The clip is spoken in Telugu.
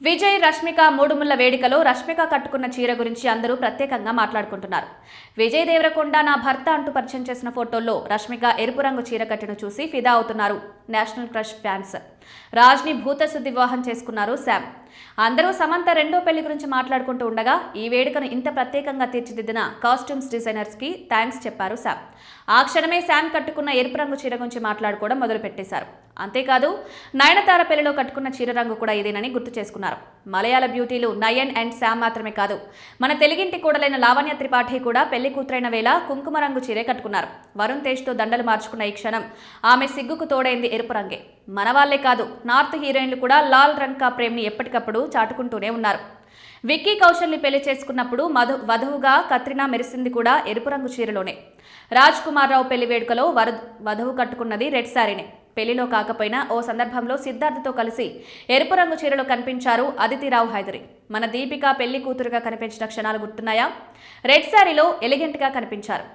విజయ్ రష్మిక మూడుముళ్ల వేడుకలో రష్మిక కట్టుకున్న చీర గురించి అందరూ ప్రత్యేకంగా మాట్లాడుకుంటున్నారు. విజయ్ దేవరకొండ నా భర్త అంటూ పరిచయం చేసిన ఫోటోల్లో రష్మిక ఎరుపు రంగు చీర కట్టును చూసి ఫిదా అవుతున్నారు నేషనల్ క్రష్ ఫ్యాన్స్. రాజ్ని భూతశుద్ధి వివాహం చేసుకున్నారు శామ్. అందరూ సమంత రెండో పెళ్లి గురించి మాట్లాడుకుంటూ ఉండగా ఈ వేడుకను ఇంత ప్రత్యేకంగా తీర్చిదిద్దిన కాస్ట్యూమ్స్ డిజైనర్స్ కి థ్యాంక్స్ చెప్పారు శామ్. ఆ క్షణమే శామ్ కట్టుకున్న ఎరుపు రంగు చీర గురించి మాట్లాడుకోవడం మొదలు పెట్టేశారు. అంతేకాదు నయనతార పెళ్లిలో కట్టుకున్న చీర రంగు కూడా ఇదేనని గుర్తు చేసుకున్నారు. మలయాళ బ్యూటీలు నయన్ అండ్ శామ్ మాత్రమే కాదు, మన తెలుగింటి కూడలైన లావణ్య త్రిపాఠి కూడా పెళ్లి కూతురైన వేళ కుంకుమ రంగు చీరే కట్టుకున్నారు. వరుణ్ తేజ్తో దండలు మార్చుకున్న ఈ క్షణం ఆమె సిగ్గుకు తోడైంది ఎరుపు రంగే. మన వాళ్లే కాదు, నార్త్ హీరోయిన్లు కూడా లాల్ రంగ్ కా ప్రేమ్ని ఎప్పటికప్పుడు చాటుకుంటూనే ఉన్నారు. విక్కీ కౌశల్ని పెళ్లి చేసుకున్నప్పుడు వధువుగా కత్రినా మెరిసింది కూడా ఎరుపు రంగు చీరలోనే. రాజ్ కుమార్ రావు పెళ్లి వేడుకలో వధువు కట్టుకున్నది రెడ్ శారీనే. పెళ్లిలో కాకపోయినా ఓ సందర్భంలో సిద్ధార్థతో కలిసి ఎరుపు రంగు చీరలో కనిపించారు అదితిరావు హైదరి. మన దీపిక పెళ్లి కూతురుగా కనిపించిన క్షణాలు గుర్తున్నాయా? రెడ్ శారీలో ఎలిగెంట్గా కనిపించారు.